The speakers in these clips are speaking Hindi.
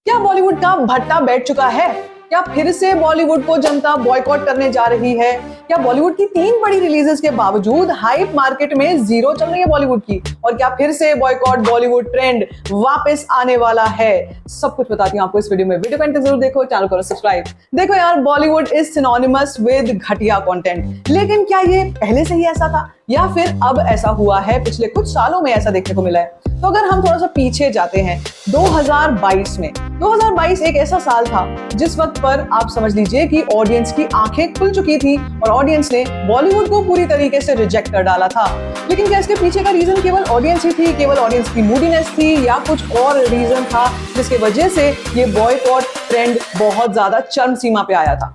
क्या बॉलीवुड का भट्टा बैठ चुका है? क्या फिर से बॉलीवुड को जनता बॉयकॉट करने जा रही है? क्या बॉलीवुड की 3 बड़ी रिलीजेस के बावजूद हाइप मार्केट में जीरो चल रही है बॉलीवुड की? और क्या फिर से बॉयकॉट बॉलीवुड ट्रेंड वापस आने वाला है? सब कुछ बताती हूँ आपको इस वीडियो में। वीडियो को अंत तक जरूर देखो, चैनल करो सब्सक्राइब। देखो यार, बॉलीवुड इज सिनोनिमस विद घटिया कंटेंट, लेकिन क्या ये पहले से ही ऐसा था या फिर अब ऐसा हुआ है? पिछले कुछ सालों में ऐसा देखने को मिला है। तो अगर हम थोड़ा सा पीछे जाते हैं 2022 में, 2022 एक ऐसा साल था जिस वक्त पर आप समझ लीजिए कि ऑडियंस की आंखें खुल चुकी थी और ऑडियंस ने बॉलीवुड को पूरी तरीके से रिजेक्ट कर डाला था। लेकिन क्या इसके पीछे का रीजन केवल ऑडियंस ही थी, केवल ऑडियंस की मूडीनेस थी, या कुछ और रीजन था जिसकी वजह से ये बॉयकॉट ट्रेंड बहुत ज्यादा चरम सीमा पे आया था?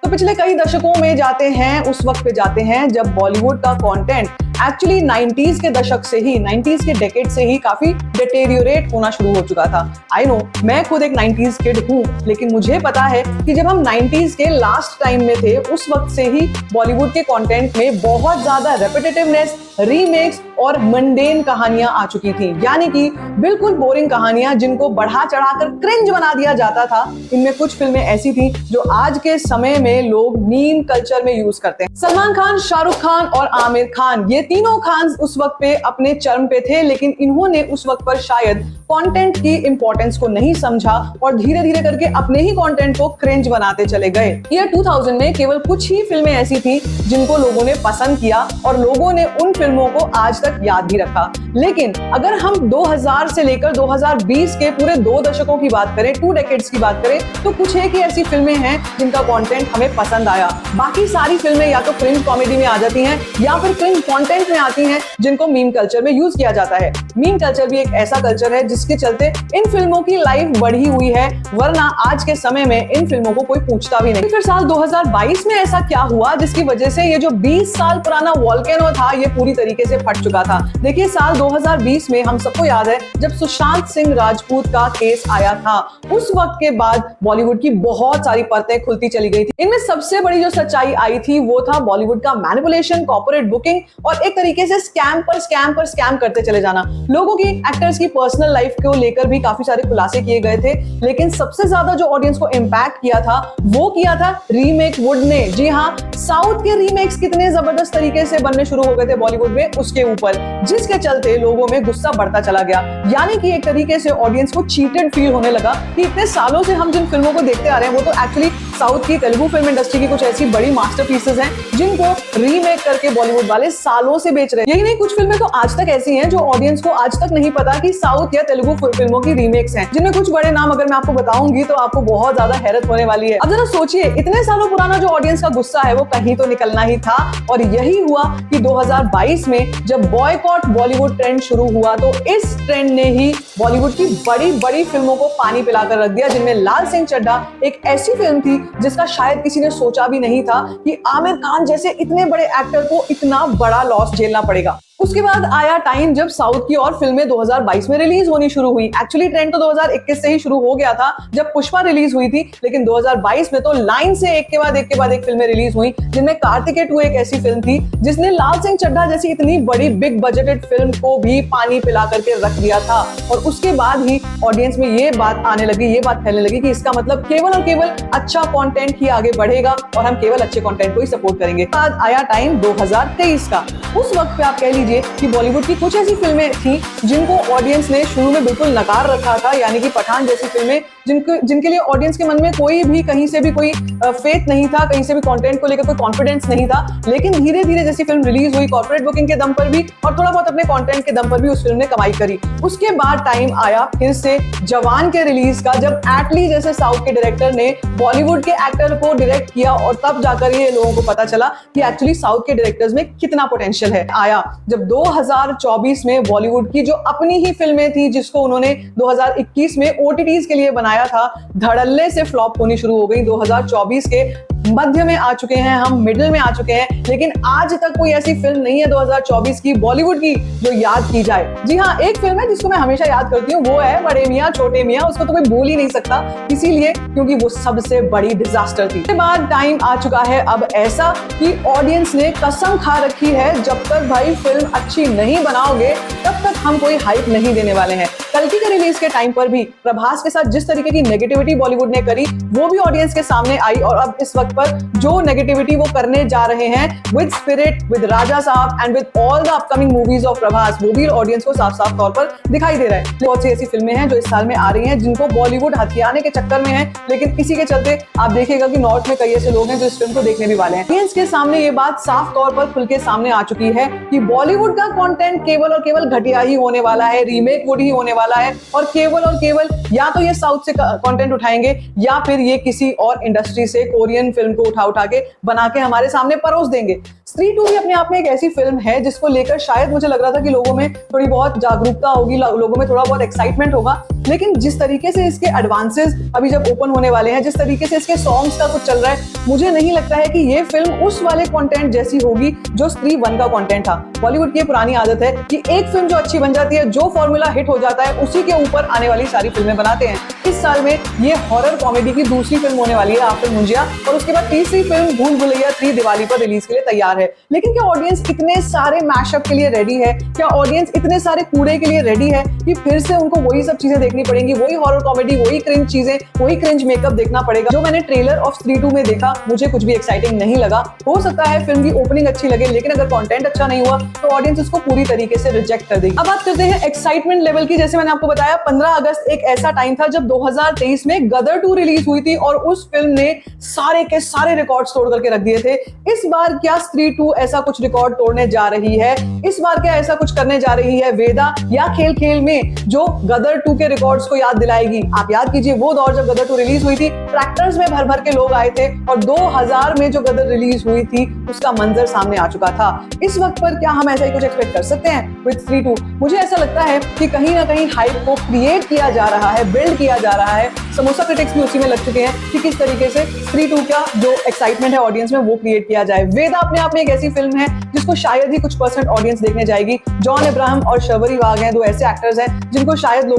तो पिछले कई दशकों में जाते हैं, उस वक्त पे जाते हैं जब बॉलीवुड का कंटेंट एक्चुअली 90s के दशक से ही, 90s के डेकेड से ही काफी डिटेरियोरेट होना शुरू हो चुका था। आई नो, मैं खुद एक 90s किड हूँ, लेकिन मुझे पता है कि जब हम 90s के लास्ट टाइम में थे, उस वक्त से ही बॉलीवुड के कंटेंट में बहुत ज्यादा रेपिटेटिवनेस, रीमेक्स और मंडेन कहानियां आ चुकी थी। यानी कि बिल्कुल बोरिंग कहानियां जिनको बढ़ा चढ़ाकर क्रिंज बना दिया जाता था। इनमें कुछ फिल्में ऐसी थी जो आज के समय में लोग मीम कल्चर में यूज करते हैं। सलमान खान, शाहरुख खान और आमिर खान, ये तीनों खान उस वक्त पे अपने चरम पे थे, लेकिन इन्होंने उस वक्त पर शायद कंटेंट की इंपॉर्टेंस को नहीं समझा और धीरे धीरे करके अपने ही कंटेंट को क्रिंज बनाते चले गए। ईयर 2000 में केवल कुछ ही फिल्में ऐसी थी जिनको लोगों ने पसंद किया और लोगों ने उन फिल्मों को आज तक याद भी रखा। लेकिन अगर हम 2000 से लेकर 2020 के पूरे 2 दशकों की बात करें, 2 डेकेड्स की बात करें, तो कुछ एक ही ऐसी फिल्में हैं जिनका कंटेंट हमें पसंद आया। बाकी सारी फिल्में या तो क्रिंज कॉमेडी में आ जाती हैं या फिर क्रिंज कंटेंट में आती हैं जिनको मीम कल्चर में यूज किया जाता है। मीम कल्चर भी एक ऐसा कल्चर है जिसके चलते इन फिल्मों की लाइफ बढ़ी हुई है, वरना आज के समय में इन फिल्मों को कोई पूछता भी नहीं। फिर साल 2022 में ऐसा क्या हुआ जिसकी वजह से ये जो 20 साल पुराना वॉल्केनो था ये पूरी तरीके से फट चुका था? देखिए, साल 2020 में हम सबको याद है जब सुशांत सिंह राजपूत का केस आया था। उस वक्त के बाद बॉलीवुड की बहुत सारी परतें खुलती चली गई थी। इनमें सबसे बड़ी जो सच्चाई आई थी वो था बॉलीवुड का मैनिपुलेशन, कॉर्पोरेट बुकिंग और एक तरीके से स्कैम पर स्कैम करते चले जाना। लोगों की, एक्टर्स की पर्सनल लाइफ को लेकर भी काफी सारे खुलासे किए गए थे, लेकिन सबसे ज्यादा जो ऑडियंस को इम्पैक्ट किया था वो किया था रीमेक वुड ने। जी हाँ, साउथ के रीमेक्स कितने जबरदस्त तरीके से बनने शुरू हो गए थे बॉलीवुड में, उसके ऊपर, जिसके चलते लोगों में गुस्सा बढ़ता चला गया। यानी कि एक तरीके से ऑडियंस को चीटेड फील होने लगा कि इतने सालों से हम जिन फिल्मों को देखते आ रहे हैं वो तो एक्चुअली साउथ की, तेलुगु फिल्म इंडस्ट्री की कुछ ऐसी बड़ी मास्टरपीसेस हैं जिनको रीमेक करके बॉलीवुड वाले सालों से बेच रहे हैं। यही नहीं, कुछ फिल्में तो आज तक ऐसी हैं जो ऑडियंस को आज तक नहीं पता कि साउथ या तेलुगु फिल्मों की रीमेक्स हैं, जिनमें कुछ बड़े नाम अगर मैं आपको बताऊंगी तो आपको बहुत ज्यादा हैरत होने वाली है। अब जरा सोचिए, इतने सालों पुराना जो ऑडियंस का गुस्सा है वो कहीं तो निकलना ही था, और यही हुआ कि 2022 में जब बॉयकॉट बॉलीवुड ट्रेंड शुरू हुआ तो इस ट्रेंड ने ही बॉलीवुड की बड़ी बड़ी फिल्मों को पानी पिलाकर रख दिया, जिनमें लाल सिंह चड्ढा एक ऐसी फिल्म थी जिसका शायद किसी ने सोचा भी नहीं था कि आमिर खान जैसे इतने बड़े एक्टर को इतना बड़ा लॉस झेलना पड़ेगा। उसके बाद आया टाइम जब साउथ की और फिल्में 2022 में रिलीज होनी शुरू हुई। एक्चुअली ट्रेंड तो 2021 से ही शुरू हो गया था जब पुष्पा रिलीज हुई थी, लेकिन 2022 में तो लाइन से एक के बाद एक फिल्में रिलीज हुई, जिनमें कार्तिकेय 2 एक ऐसी फिल्म थी जिसने लाल सिंह चड्ढा जैसी इतनी बड़ी बिग बजटेड फिल्म को भी पानी पिला करके रख दिया था। और उसके बाद ही ऑडियंस में ये बात आने लगी, ये बात फैलने लगी कि इसका मतलब केवल और केवल अच्छा कंटेंट ही आगे बढ़ेगा और हम केवल अच्छे कंटेंट को ही सपोर्ट करेंगे। आज आया टाइम 2023 का। उस वक्त पे आप कह लीजिए कि बॉलीवुड की कुछ ऐसी फिल्में थी जिनको ऑडियंस ने शुरू में बिल्कुल नकार रखा था, यानी कि पठान जैसी फिल्में जिनके लिए ऑडियंस के मन में कोई भी कहीं से भी कोई फेथ नहीं था, कहीं से भी कंटेंट को लेकर कोई कॉन्फिडेंस नहीं था। लेकिन धीरे धीरे जैसी फिल्म रिलीज हुई, कॉर्पोरेट बुकिंग के दम पर भी और थोड़ा बहुत अपने कंटेंट के दम पर भी उस फिल्म ने कमाई करी। उसके बाद टाइम आया फिर से जवान के रिलीज का, जब एटली जैसे साउथ के डायरेक्टर ने बॉलीवुड के एक्टर को डायरेक्ट किया और तब जाकर ये लोगों को पता चला कि एक्चुअली साउथ के डायरेक्टर्स में कितना पोटेंशियल है। आया जब 2024 में बॉलीवुड की जो अपनी ही फिल्में थी जिसको उन्होंने 2021 में OTTs के लिए बनाया था, धड़ल्ले से फ्लॉप होनी शुरू हो गई। 2024 के मध्य में आ चुके हैं हम, मिडिल में आ चुके हैं, लेकिन आज तक कोई ऐसी फिल्म नहीं है 2024 की बॉलीवुड की जो याद की जाए। जी हाँ, एक फिल्म है जिसको मैं हमेशा याद करती हूँ, वो है बड़े मियां छोटे मियां। उसको तो कोई भूल ही नहीं सकता, इसीलिए क्योंकि वो सबसे बड़ी डिजास्टर थी। इसके बाद टाइम आ चुका है अब ऐसा कि ऑडियंस ने कसम खा रखी है, जब तक भाई फिल्म अच्छी नहीं बनाओगे तब तक हम कोई हाइप नहीं देने वाले हैं। कल्कि के रिलीज के टाइम पर भी प्रभास के साथ जिस तरीके की नेगेटिविटी बॉलीवुड ने करी वो भी ऑडियंस के सामने आई, और अब इस वक्त पर जो नेगेटिविटी वो करने जा रहे हैं विद स्पिरिट, विद राजा साहब and with all the upcoming movies of Prabhas, वो भी ऑडियंस को साफ साफ तौर पर दिखाई दे रहा है। बहुत सी ऐसी फिल्में हैं जो इस साल में आ रही हैं जिनको बॉलीवुड हथियाने के चक्कर में है, लेकिन इसी के चलते आप देखिएगा कि नॉर्थ में कई ऐसे लोग हैं जो इस फिल्म को देखने भी वाले हैं। ऑडियंस के सामने ये बात साफ तौर पर खुल के सामने आ चुकी है कि बॉलीवुड का कंटेंट केवल और केवल घटिया ही होने वाला है, रीमेक वुड ही होने वाला है, और केवल या तो ये साउथ से कंटेंट उठाएंगे या फिर ये किसी और इंडस्ट्री से कोरियन फिल्म को उठा के बना के हमारे सामने परोस देंगे। स्त्री 2 भी अपने आप में एक ऐसी फिल्म है जिसको लेकर शायद मुझे लग रहा था कि लोगों में थोड़ी बहुत जागरूकता होगी, लोगों में थोड़ा बहुत एक्साइटमेंट होगा, लेकिन जिस तरीके से इसके एडवांसेस अभी जब ओपन होने वाले हैं, जिस तरीके से इसके सॉन्ग्स का कुछ चल रहा है, मुझे नहीं लगता है कि ये फिल्म उस वाले कंटेंट जैसी होगी जो स्त्री 1 का कंटेंट था। बॉलीवुड की पुरानी आदत है कि एक फिल्म जो अच्छी बन जाती है, जो फॉर्मूला हिट हो जाता है, उसी के ऊपर आने वाली सारी फिल्में बनाते हैं। इस साल में ये हॉरर कॉमेडी की दूसरी फिल्म होने वाली है आफ्टर मुंजिया, और उसके बाद तीसरी फिल्म भूल भुलैया 3 दिवाली पर रिलीज के लिए तैयार है। लेकिन क्या ऑडियंस इतने सारे मैशअप के लिए रेडी है? क्या ऑडियंस इतने सारे कूड़े के लिए रेडी है कि फिर से उनको वही सब चीजें देखनी पड़ेंगी, वही हॉरर कॉमेडी, वही क्रिंज चीजें, वही क्रिंज मेकअप देखना पड़ेगा? जो मैंने ट्रेलर ऑफ स्त्री 2 में देखा मुझे कुछ भी एक्साइटिंग नहीं लगा। हो सकता है फिल्म की ओपनिंग अच्छी लगे, लेकिन अगर कंटेंट अच्छा नहीं हुआ तो ऑडियंस उसको पूरी तरीके से रिजेक्ट कर देगी। अब बात करते हैं एक्साइटमेंट लेवल की। जैसे मैंने आपको बताया 15 अगस्त एक ऐसा टाइम था जब 2023 में गदर 2 रिलीज हुई थी और उस फिल्म ने सारे के सारे रिकॉर्ड्स तोड़ करके रख दिए थे। इस बार क्या स्त्री 2 ऐसा कुछ रिकॉर्ड तोड़ने जा रही है? इस बार क्या ऐसा कुछ करने जा रही है वेदा, या खेल खेल में जो गदर 2 के रिकॉर्ड्स को याद दिलाएगी? आप याद कीजिए वो दौर जब गदर 2 रिलीज हुई थी, ट्रैक्टर्स में भर भर के लोग आए थे, और 2000 में जो गदर रिलीज हुई थी उसका मंजर सामने आ चुका था। इस वक्त पर क्या हम ऐसा ही कुछ एक्सपेक्ट कर सकते हैं विद स्त्री 2? मुझे ऐसा लगता है कि कहीं ना कहीं हाइप को क्रिएट किया जा रहा है, बिल्ड किया जा रहा है। समोसा क्रिटिक्स भी उसी में लग चुके हैं कि किस तरीके से स्त्री 2 का जो एक्साइटमेंट है ऑडियंस में वो क्रिएट किया जाए। वेदा अपने आप में एक ऐसी फिल्म है जिसको शायद ही कुछ परसेंट ऑडियंस देखने जाएगी। जॉन अब्राहम और शर्वरी वाघ हैं, दो ऐसे एक्टर्स हैं जिनको शायद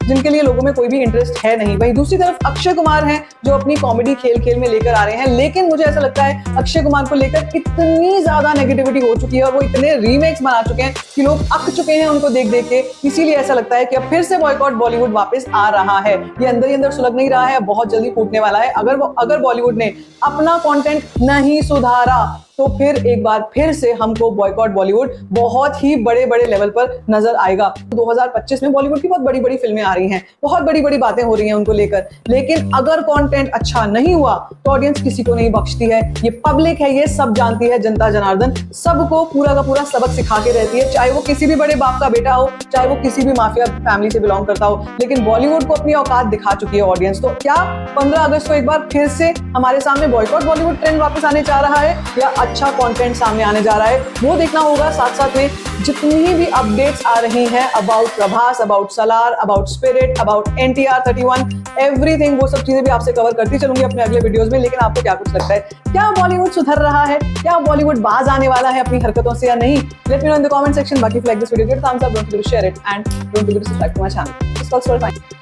जिनके लिए लोगों में कोई भी इंटरेस्ट है नहीं। वहीं दूसरी तरफ अक्षय कुमार हैं जो अपनी कॉमेडी खेल खेल में लेकर आ रहे हैं, लेकिन मुझे ऐसा लगता है अक्षय कुमार को लेकर इतनी ज्यादा नेगेटिविटी हो चुकी है और वो इतने रीमेक्स बना चुके हैं कि लोग अक चुके हैं उनको देख देख के। इसीलिए ऐसा लगता है कि अब फिर से बॉयकॉट बॉलीवुड वापस आ रहा है। ये अंदर ही अंदर सुलग नहीं रहा है, बहुत जल्दी फूटने वाला है। अगर बॉलीवुड ने अपना कंटेंट नहीं सुधारा तो फिर एक बार फिर से हमको बॉयकॉट बॉलीवुड बहुत ही बड़े बड़े लेवल पर नजर आएगा। 2025 में बॉलीवुड की बहुत बड़ी बड़ी फिल्में आ रही हैं, बहुत बड़ी बड़ी बातें हो रही हैं उनको लेकर, लेकिन अगर कंटेंट अच्छा नहीं हुआ तो ऑडियंस किसी को नहीं बख्शती है। ये पब्लिक है, ये सब जानती है, जनता जनार्दन सबको पूरा का पूरा सबक सिखा के रहती है, चाहे वो किसी भी बड़े बाप का बेटा हो, चाहे वो किसी भी माफिया फैमिली से बिलोंग करता हो। लेकिन बॉलीवुड को अपनी औकात दिखा चुकी है ऑडियंस। तो क्या 15 अगस्त को एक बार फिर से हमारे सामने बॉयकॉट बॉलीवुड ट्रेंड वापस आने जा रहा है या अच्छा कंटेंट सामने आने जा रहा है, वो देखना होगा। साथ साथ में जितनी भी अपडेट्स आ रही हैं about Prabhas, about Salaar, about spirit, about NTR 31, everything, वो सब चीजें भी आपसे कवर करती चलूंगी अपने अगले वीडियोस में। लेकिन आपको क्या कुछ लगता है, क्या बॉलीवुड सुधर रहा है? क्या बॉलीवुड बाज आने वाला है अपनी हरकतों से या नहीं? Let me know in the comment section. बाकी like this video, give a thumbs up, don't forget to share it and don't forget to subscribe to my channel.